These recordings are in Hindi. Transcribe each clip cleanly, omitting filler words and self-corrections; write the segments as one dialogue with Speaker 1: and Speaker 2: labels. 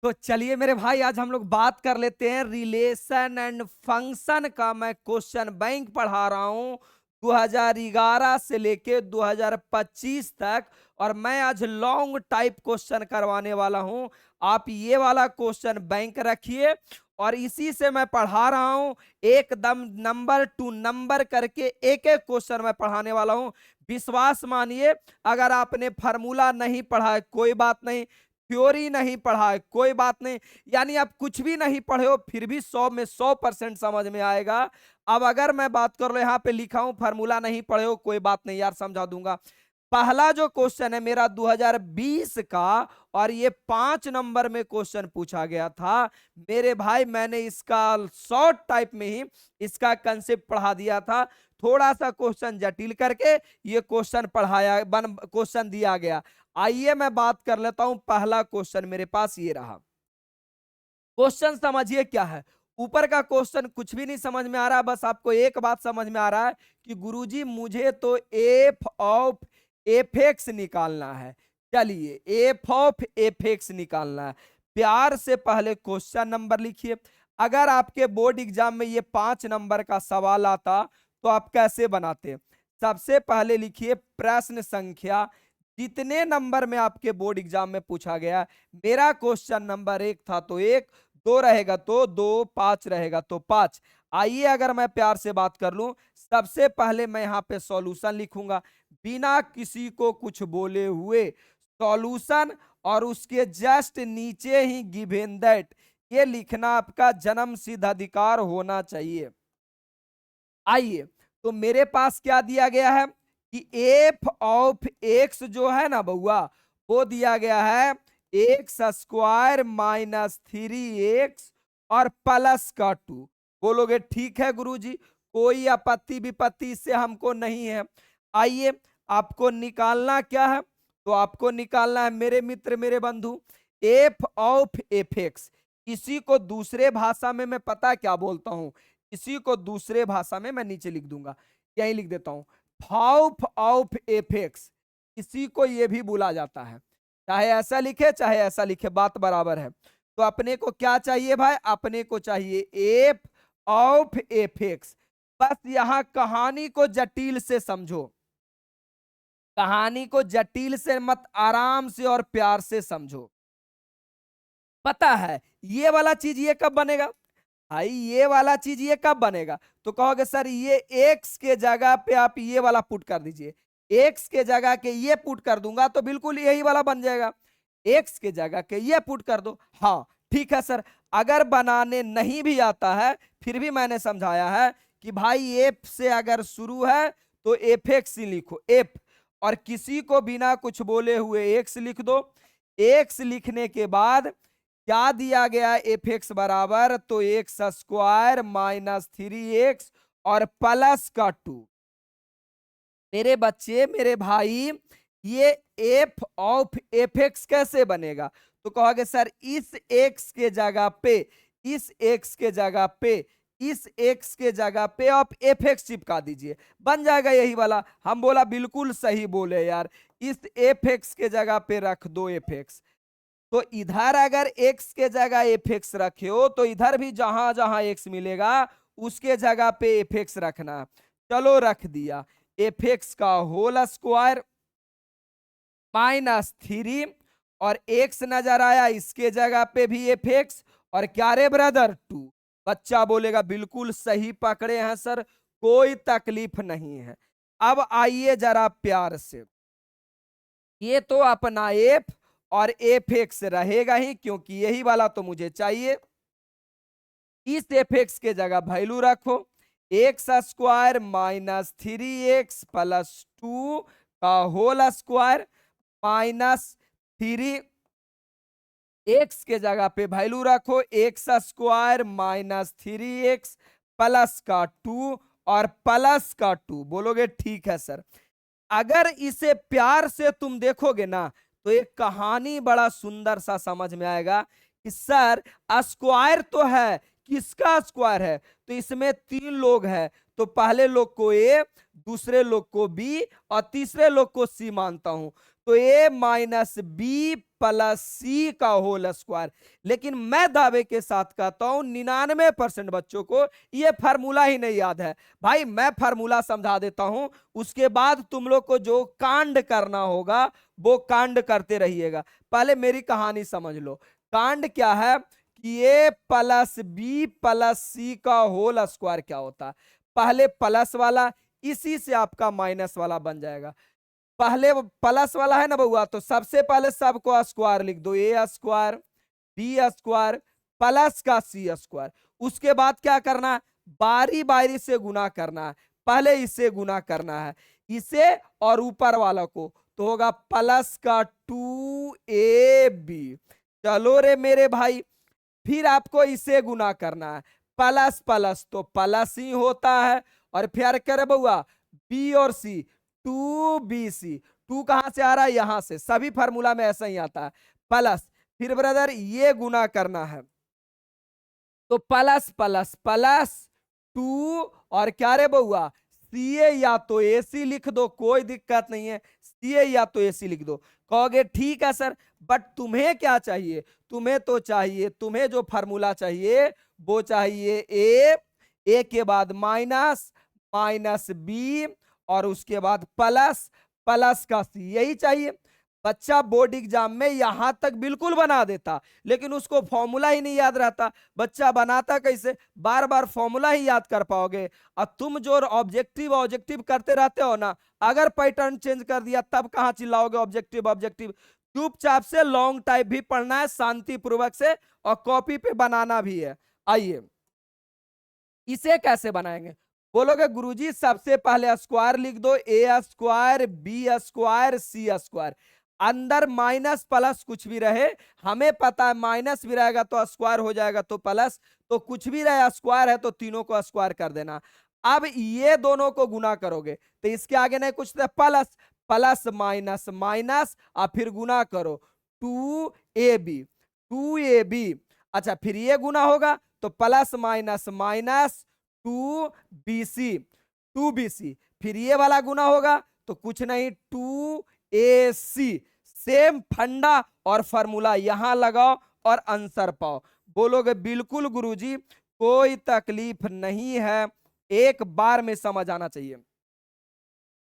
Speaker 1: तो चलिए मेरे भाई, आज हम लोग बात कर लेते हैं रिलेशन एंड फंक्शन का। मैं क्वेश्चन बैंक पढ़ा रहा हूं 2011 से लेके 2025 तक, और मैं आज लॉन्ग टाइप क्वेश्चन करवाने वाला हूं। आप ये वाला क्वेश्चन बैंक रखिए, और इसी से मैं पढ़ा रहा हूं एकदम नंबर टू नंबर करके एक एक क्वेश्चन मैं पढ़ाने वाला हूं। विश्वास मानिए, अगर आपने फार्मूला नहीं पढ़ा है कोई बात नहीं, थ्योरी नहीं पढ़ा है कोई बात नहीं, यानी आप कुछ भी नहीं पढ़े हो फिर भी 100 में 100% समझ में आएगा। अब अगर मैं बात कर लो, यहाँ पे लिखा हूं फार्मूला नहीं पढ़े हो कोई बात नहीं यार, समझा दूंगा। पहला जो क्वेश्चन है मेरा 2020 का, और ये 5 नंबर में क्वेश्चन पूछा गया था मेरे भाई। मैंने इसका शॉर्ट टाइप में ही इसका कंसेप्ट पढ़ा दिया था, थोड़ा सा क्वेश्चन जटिल करके ये क्वेश्चन पढ़ाया बन क्वेश्चन दिया गया। आइए मैं बात कर लेता हूं। पहला क्वेश्चन मेरे पास ये रहा। क्वेश्चन समझिए क्या है। ऊपर का क्वेश्चन कुछ भी नहीं समझ में आ रहा, बस आपको एक बात समझ में आ रहा है कि गुरुजी मुझे तो एफ ऑफ एफ एक्स निकालना है। चलिए, एफ ऑफ एफ एक्स निकालना है। प्यार से पहले क्वेश्चन नंबर लिखिए। अगर आपके बोर्ड एग्जाम में ये 5 नंबर का सवाल आता तो आप कैसे बनाते? सबसे पहले लिखिए प्रश्न संख्या, जितने नंबर में आपके बोर्ड एग्जाम में पूछा गया। मेरा क्वेश्चन नंबर 1 था तो 1, 2 रहेगा तो 2, 5 रहेगा तो 5। आइए अगर मैं प्यार से बात कर लूं, सबसे पहले मैं यहाँ पे सॉल्यूशन लिखूंगा बिना किसी को कुछ बोले हुए। सॉल्यूशन, और उसके जस्ट नीचे ही गिवन दैट, ये लिखना आपका जन्म सिद्ध अधिकार होना चाहिए। आइए, तो मेरे पास क्या दिया गया है कि एफ ऑफ एक्स जो है ना बउआ, वो दिया गया है एक्स स्क्वायर माइनस 3x और प्लस का 2। बोलोगे ठीक है गुरुजी, कोई आपत्ति विपत्ति इससे हमको नहीं है। आइए, आपको निकालना क्या है? तो आपको निकालना है मेरे मित्र मेरे बंधु एफ ऑफ एफ एक्स। इसी को दूसरे भाषा में मैं पता क्या बोलता हूं, इसी को दूसरे भाषा में मैं नीचे लिख दूंगा, यही लिख देता हूं फाउफ ऑफ एफ एक्स। इसी को ये भी बोला जाता है, चाहे ऐसा लिखे चाहे ऐसा लिखे, बात बराबर है। तो अपने को क्या चाहिए भाई? अपने को चाहिए एफ ऑफ एफ एक्स। बस यहां कहानी को जटिल से समझो, कहानी को जटिल से मत, आराम से और प्यार से समझो। पता है ये वाला चीज ये कब बनेगा भाई? ये वाला चीज ये कब बनेगा? तो कहोगे सर ये एक्स के जगह पे आप ये वाला पुट कर दीजिए। एक्स के जगह के ये पुट कर दूंगा तो बिल्कुल यही वाला बन जाएगा। एक्स के जगह के ये पुट कर दो। हाँ ठीक है सर, अगर बनाने नहीं भी आता है फिर भी मैंने समझाया है कि भाई एफ से अगर शुरू है तो एफ एक्स ही लिखो, एफ, और किसी को बिना कुछ बोले हुए एक्स लिख दो। एक्स लिखने के बाद क्या दिया गया? एफ एक्स बराबर तो एक्स स्क्वायर माइनस 3x और प्लस का 2। मेरे बच्चे मेरे भाई, ये एफ ऑफ एफ एक्स कैसे बनेगा? तो कहोगे सर इस एक्स के जगह पे, इस एक्स के जगह पे, इस एक्स के जगह पे आप एफ एक्स चिपका दीजिए, बन जाएगा यही वाला। हम बोला बिल्कुल सही बोले यार, इस एफ एक्स के जगह पे रख दो एफ एक्स। तो इधर अगर x के जगह एफ एक्स रखे हो तो इधर भी जहां जहां x मिलेगा उसके जगह पे एफ एक्स रखना। चलो रख दिया, एफ एक्स का होल स्क्वायर माइनस 3, और x नजर आया इसके जगह पे भी एफ एक्स, और क्या रे ब्रदर 2। बच्चा बोलेगा बिल्कुल सही पकड़े हैं सर, कोई तकलीफ नहीं है। अब आइए जरा प्यार से, ये तो अपना एफ और एफ एक्स रहेगा ही क्योंकि यही वाला तो मुझे चाहिए। इस एफ एक्स के जगह वैल्यू रखो x square minus 3x plus 2 का होल स्क्वायर माइनस 3, एक्स के जगह पे वैल्यू रखो x square minus 3x plus का 2 और प्लस का 2। बोलोगे ठीक है सर। अगर इसे प्यार से तुम देखोगे ना तो एक कहानी बड़ा सुंदर सा समझ में आएगा कि सर स्क्वायर तो है, किसका स्क्वायर है? तो इसमें 3 लोग हैं, तो पहले लोग को ए, दूसरे लोग को बी और तीसरे लोग को सी मानता हूं। तो ए माइनस बी प्लस सी का होल स्क्वायर। लेकिन मैं दावे के साथ कहता हूं 99% बच्चों को यह फार्मूला ही नहीं याद है। भाई मैं फार्मूला समझा देता हूं, उसके बाद तुम लोग को जो कांड करना होगा वो कांड करते रहिएगा। पहले मेरी कहानी समझ लो। कांड क्या है कि ए प्लस बी प्लस सी का होल स्क्वायर क्या होता है। पहले प्लस वाला, इसी से आपका माइनस वाला बन जाएगा। पहले प्लस वाला है ना बउआ, तो सबसे पहले सबको स्क्वायर लिख दो, ए स्क्वायर बी स्क्वायर प्लस का सी स्क्वायर। उसके बाद क्या करना है, बारी बारी से गुना करना है। पहले इसे गुना करना है, इसे और ऊपर वाला को, तो होगा प्लस का 2ab। चलो रे मेरे भाई, फिर आपको इसे गुना करना है, प्लस प्लस तो प्लस ही होता है। और फिर करे बउआ बी और सी, 2bc। 2 कहां से आ रहा है, यहां से। सभी फार्मूला में ऐसा ही आता है, प्लस। फिर ब्रदर ये गुना करना है, तो प्लस प्लस प्लस 2 और क्या रे बउआ सी ए, या तो एसी लिख दो, कोई दिक्कत नहीं है, सी ए या तो एसी लिख दो। कहोगे ठीक है सर, बट तुम्हें क्या चाहिए, तुम्हें तो चाहिए, तुम्हें जो फार्मूला चाहिए वो चाहिए ए के बाद माइनस, माइनस बी, और उसके बाद प्लस, प्लस का सी, यही चाहिए। बच्चा बोर्ड एग्जाम में यहां तक बिल्कुल बना देता, लेकिन उसको फॉर्मूला ही नहीं याद रहता। बच्चा बनाता कैसे, बार बार फॉर्मूला ही याद कर पाओगे। और तुम जो ऑब्जेक्टिव ऑब्जेक्टिव करते रहते हो ना, अगर पैटर्न चेंज कर दिया तब कहां चिल्लाओगे ऑब्जेक्टिव ऑब्जेक्टिव। चुपचाप से लॉन्ग टाइप भी पढ़ना है शांति पूर्वक से, और कॉपी पे बनाना भी है। आइए इसे कैसे बनाएंगे, बोलोगे गुरुजी सबसे पहले स्क्वायर लिख दो, ए स्क्वायर बी स्क्वायर सी स्क्वायर। अंदर माइनस प्लस कुछ भी रहे, हमें पता है माइनस भी रहेगा तो स्क्वायर हो जाएगा, तो प्लस, तो कुछ भी रहे स्क्वायर है तो तीनों को स्क्वायर कर देना। अब ये दोनों को गुना करोगे तो इसके आगे नहीं कुछ, प्लस प्लस माइनस माइनस, और फिर गुना करो 2ab, 2ab। अच्छा फिर ये गुना होगा तो plus minus minus 2bc, 2bc। फिर ये वाला गुना होगा तो कुछ नहीं 2ac। सेम फंडा और फार्मूला यहां लगाओ और आंसर पाओ। बोलोगे बिल्कुल गुरुजी कोई तकलीफ नहीं है, एक बार में समझ आना चाहिए।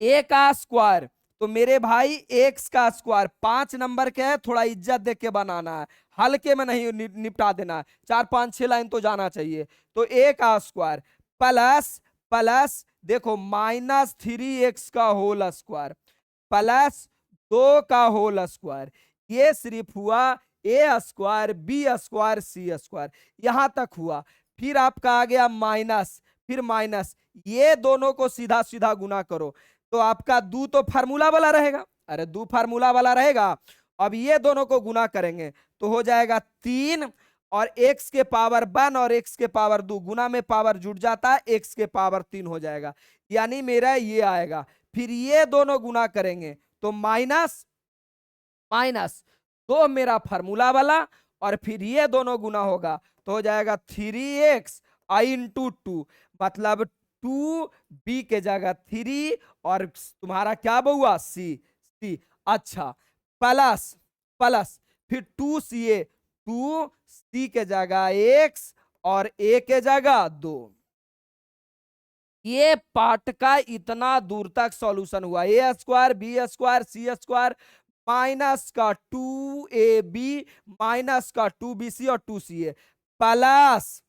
Speaker 1: ए का स्क्वायर, तो मेरे भाई एक्स का स्क्वायर 5 नंबर के है, थोड़ा इज्जत देख के बनाना है, हल्के में नहीं निपटा देना है, 4 5 6 लाइन तो जाना चाहिए। तो ए का स्क्वायर प्लस प्लस देखो -3x का होल स्क्वायर प्लस 2 का होल स्क्वायर। ये सिर्फ हुआ ए स्क्वायर बी स्क्वायर सी स्क्वायर, यहां तक हुआ। फिर आपका आ गया माइनस, फिर माइनस, ये दोनों को सीधा सीधा गुना करो तो आपका दो तो फार्मूला वाला रहेगा, अरे दो फार्मूला वाला रहेगा। अब ये दोनों को गुना करेंगे तो हो जाएगा 3, और x के पावर 1 और x के पावर 2, गुना में पावर जुड़ जाता है, x के पावर 3 हो जाएगा, यानी मेरा ये आएगा। फिर ये दोनों गुना करेंगे तो माइनस माइनस, तो मेरा फार्मूला वाला, और फिर ये दोनों गुना होगा तो हो जाएगा 3x इंटू 2, मतलब 2b के जगह 3, और तुम्हारा क्या बहुआ सी, सी। अच्छा प्लस प्लस फिर 2ca, 2c के जगह x और a के जगह 2। ये पार्ट का इतना दूर तक सॉल्यूशन हुआ, ए स्क्वायर बी स्क्वायर सी स्क्वायर माइनस का 2ab माइनस का 2bc और 2ca प्लस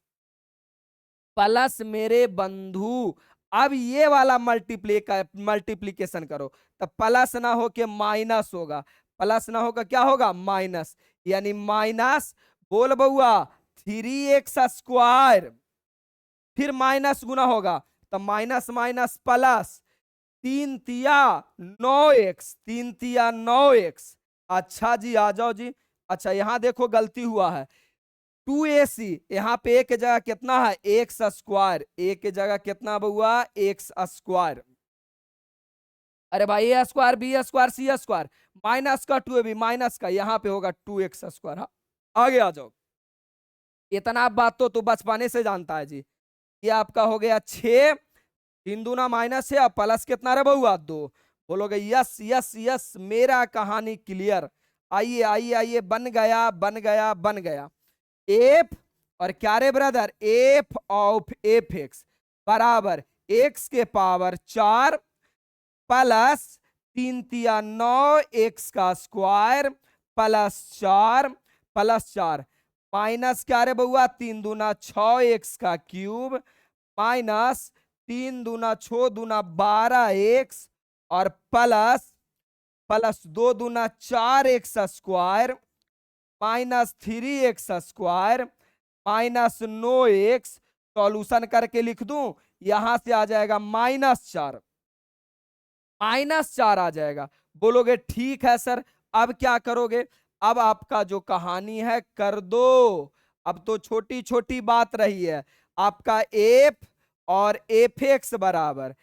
Speaker 1: प्लस मेरे बंधु। अब ये वाला मल्टीप्लीकेशन करो, तो प्लस ना हो के माइनस होगा, प्लस ना होगा क्या होगा माइनस, यानी माइनस बोल बउआ 3x स्क्वायर, फिर माइनस गुना होगा तो माइनस माइनस प्लस 3 तिया 9x, 3 तिया 9x। अच्छा जी आ जाओ जी। अच्छा यहां देखो गलती हुआ है, 2ac, यहाँ पे ए के जगह कितना है एक्स स्क्वायर, ए के जगह कितना बउआ एक्स स्क्वायर। अरे भाई ए स्क्वायर बी स्क्वायर सी स्क्वायर माइनस का 2ab माइनस का, यहाँ पे होगा 2x स्क्वायर। आगे आ जाओ, इतना बात तो बचपने से जानता है जी। ये आपका हो गया 6, 3 दूना माइनस है, प्लस कितना रे बउआ 2। बोलोगे यस यस यस, मेरा कहानी क्लियर। आइए आइए आइए, बन गया बन गया बन गया। एफ और क्या रे brother, F of F x बराबर एक्स के पावर 4 प्लस 3 तिया 9 एक्स का स्क्वायर प्लस 4 प्लस 4 माइनस क्या रे बउआ, 3 दूना 6 एक्स का क्यूब माइनस 3 दूना 6 दूना 12 एक्स और प्लस प्लस 2 दूना 4 x square minus 3 x square minus 9 x. Solution करके लिख दूं, यहां से आ जाएगा -4, -4 आ जाएगा। बोलोगे ठीक है सर, अब क्या करोगे? अब आपका जो कहानी है कर दो। अब तो छोटी छोटी बात रही है। आपका एफ और एफ एक्स बराबर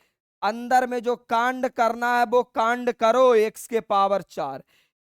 Speaker 1: अंदर में जो कांड करना है वो कांड करो, एक्स के पावर 4।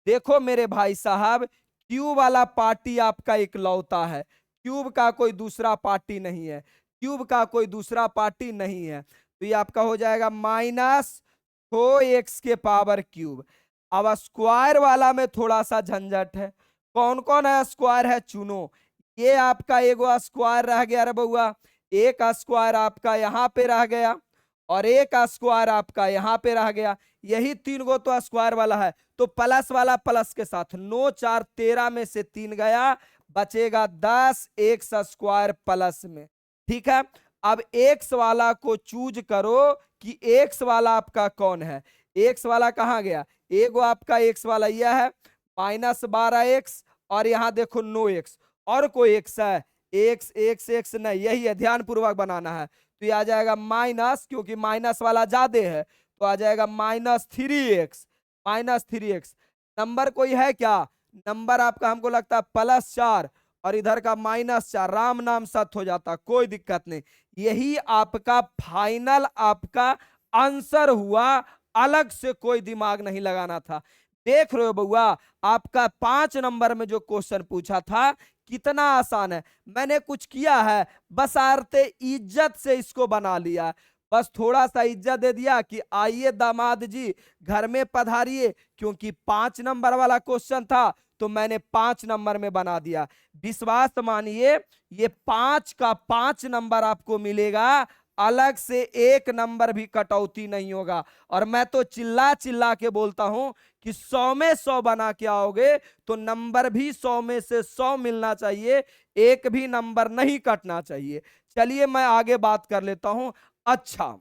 Speaker 1: देखो मेरे भाई साहब, क्यूब वाला पार्टी आपका इकलौता है, क्यूब का कोई दूसरा पार्टी नहीं है, क्यूब का कोई दूसरा पार्टी नहीं है। तो ये आपका हो जाएगा -4 एक्स के पावर क्यूब। अब स्क्वायर वाला में थोड़ा सा झंझट है। कौन कौन है स्क्वायर है चुनो। ये आपका एगो स्क्वायर रह गया रे बउआ, एक स्क्वायर आपका यहां पे रह गया और एक स्क्वायर आपका यहां पे रह गया। यही 3 गो तो स्क्वायर वाला है। तो प्लस वाला प्लस के साथ 9 4 13 में से 3 गया, बचेगा 10 एक्स स्क्वायर प्लस में। ठीक है, अब एक्स वाला को चूज करो कि एक्स वाला आपका कौन है। एक्स वाला कहां गया, एगो आपका एक्स वाला यह है -12 एक्स और यहां देखो 9 एक्स। और कोई एक्स है, एक्स एक्स एक्स नहीं, यही है, ध्यान पूर्वक बनाना है। तो ये आ जाएगा माइनस, क्योंकि माइनस वाला ज्यादा है तो आ जाएगा -3 एक्स, -3 एक्स। नंबर कोई है क्या, नंबर आपका हमको लगता है +4 और इधर का -4, राम नाम सत हो जाता, कोई दिक्कत नहीं। यही आपका फाइनल आपका आंसर हुआ, अलग से कोई दिमाग नहीं लगाना था। देख रहे हो बउआ, आपका 5 नंबर में जो क्वेश्चन पूछा था कितना आसान है। मैंने कुछ किया है, बस आरते इज्जत से इसको बना लिया, बस थोड़ा सा इज्जत दे दिया कि आइए दामाद जी घर में पधारिए, क्योंकि 5 नंबर वाला क्वेश्चन था तो मैंने 5 नंबर में बना दिया। विश्वास मानिए, ये 5 का 5 नंबर आपको मिलेगा, अलग से 1 नंबर भी कटौती नहीं होगा। और मैं तो चिल्ला चिल्ला के बोलता हूं कि 100 में 100 बना के आओगे तो नंबर भी 100 में से 100 मिलना चाहिए, एक भी नंबर नहीं कटना चाहिए। चलिए मैं आगे बात कर लेता हूं। अच्छा,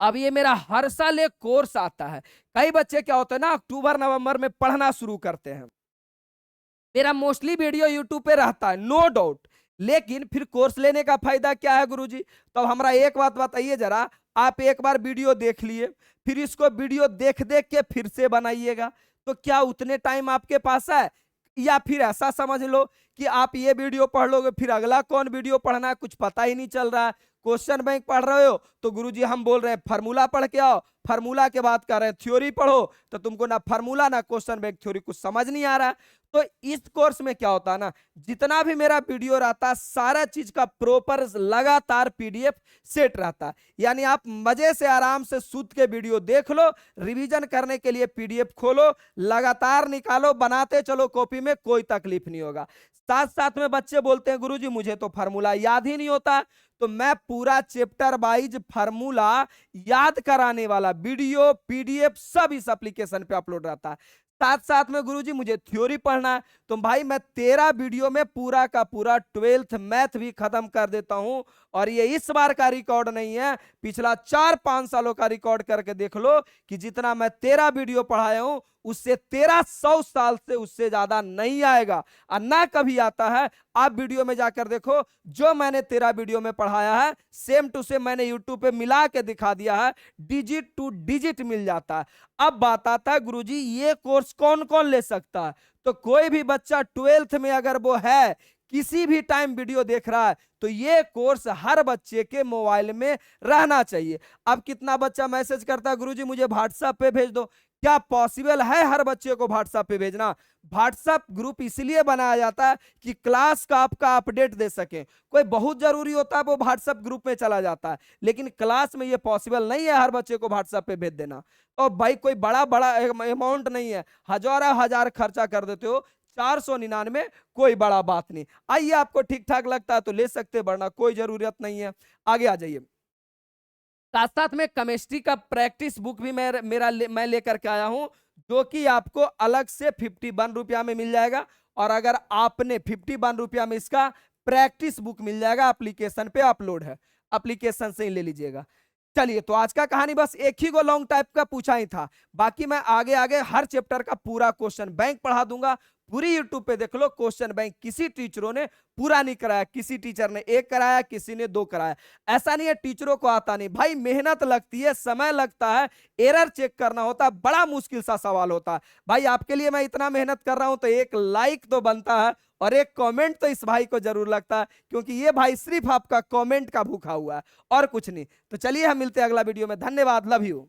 Speaker 1: अब ये मेरा हर साल एक कोर्स आता है। कई बच्चे क्या होते हैं ना, अक्टूबर नवंबर में पढ़ना शुरू करते हैं। मेरा मोस्टली वीडियो यूट्यूब पे रहता है, नो डाउट, लेकिन फिर कोर्स लेने का फायदा क्या है गुरुजी? तो हमरा एक बात बताइए जरा, आप एक बार वीडियो देख लिए, फिर इसको वीडियो देख देख के फिर से बनाइएगा, तो क्या उतने टाइम आपके पास है? या फिर ऐसा समझ लो कि आप ये वीडियो पढ़ लोगे, फिर अगला कौन वीडियो पढ़ना है कुछ पता ही नहीं चल रहा है। क्वेश्चन बैंक पढ़ रहे हो तो गुरुजी हम बोल रहे हैं फार्मूला पढ़ के आओ, फार्मूला के बाद कर रहे हैं थ्योरी पढ़ो, तो तुमको ना फार्मूला ना क्वेश्चन बैंक थ्योरी कुछ समझ नहीं आ रहा है। तो इस कोर्स में क्या होता है ना, जितना भी मेरा वीडियो रहता है सारा चीज का प्रॉपर लगातार पीडीएफ सेट रहता है। यानी आप मजे से आराम से सूत के वीडियो देख लो, रिवीजन करने के लिए पीडीएफ खोलो, लगातार निकालो, बनाते चलो कॉपी में, कोई तकलीफ नहीं होगा। साथ साथ में बच्चे बोलते हैं गुरुजी मुझे तो फार्मूला याद ही नहीं होता, तो मैं पूरा चैप्टर वाइज फार्मूला याद कराने वाला वीडियो पीडीएफ सब इस एप्लीकेशन पे अपलोड रहता है। साथ साथ में गुरुजी मुझे थ्योरी पढ़ना है, तो भाई मैं 13 वीडियो में पूरा का पूरा 12th मैथ भी खत्म कर देता हूं। और ये इस बार का रिकॉर्ड नहीं है, पिछला 4-5 सालों का रिकॉर्ड करके देख लो कि जितना मैं 13 वीडियो पढ़ाया हूं उससे 1300 साल से उससे ज्यादा नहीं आएगा, और ना कभी आता है। आप वीडियो में जाकर देखो, जो मैंने 13 वीडियो में पढ़ाया है सेम टू सेम मैंने यूट्यूब पे मिला के दिखा दिया है, डिजिट टू डिजिट मिल जाता है। अब बात आता है गुरुजी ये कोर्स कौन कौन ले सकता है? तो कोई भी बच्चा 12th में अगर वो है, किसी भी टाइम वीडियो देख रहा है, तो ये कोर्स हर बच्चे के मोबाइल में रहना चाहिए। अब कितना बच्चा मैसेज करता है गुरुजी मुझे व्हाट्सएप पे भेज दो, क्या पॉसिबल है हर बच्चे को व्हाट्सएप पे भेजना? व्हाट्सएप ग्रुप इसलिए बनाया जाता है कि क्लास का आपका अपडेट दे सके। कोई बहुत जरूरी होता है वो व्हाट्सएप ग्रुप में चला जाता है, लेकिन क्लास में ये पॉसिबल नहीं है हर बच्चे को व्हाट्सएप पे भेज देना। और भाई कोई बड़ा बड़ा अमाउंट नहीं है, हजारों हजार खर्चा कर देते हो, 499 कोई बड़ा बात नहीं। आइए आपको ठीक ठाक लगता है तो ले सकते, वरना कोई जरूरत नहीं है। आगे आ जाइए। साथ साथ में केमिस्ट्री का प्रैक्टिस बुक भी मैं लेकर के आया हूं, जो कि आपको अलग से 51 रुपया में मिल जाएगा। और अगर आपने 51 रुपया में इसका प्रैक्टिस बुक मिल जाएगा, एप्लीकेशन पे अपलोड है, एप्लीकेशन से ही ले लीजिएगा। चलिए, तो आज का कहानी बस एक ही को लॉन्ग टाइप का पूछा ही था, बाकी मैं आगे आगे हर चैप्टर का पूरा क्वेश्चन बैंक पढ़ा दूंगा। पूरी यूट्यूब पे देख लो, क्वेश्चन बैंक किसी टीचरों ने पूरा नहीं कराया, किसी टीचर ने एक कराया, किसी ने 2 कराया। ऐसा नहीं है टीचरों को आता नहीं, भाई मेहनत लगती है, समय लगता है, एरर चेक करना होता है, बड़ा मुश्किल सा सवाल होता है। भाई आपके लिए मैं इतना मेहनत कर रहा हूं तो एक लाइक तो बनता है और एक कमेंट तो इस भाई को जरूर लगता है, क्योंकि ये भाई सिर्फ आपका कमेंट का भूखा हुआ है और कुछ नहीं। तो चलिए हम मिलते हैं अगला वीडियो में। धन्यवाद, लव यू।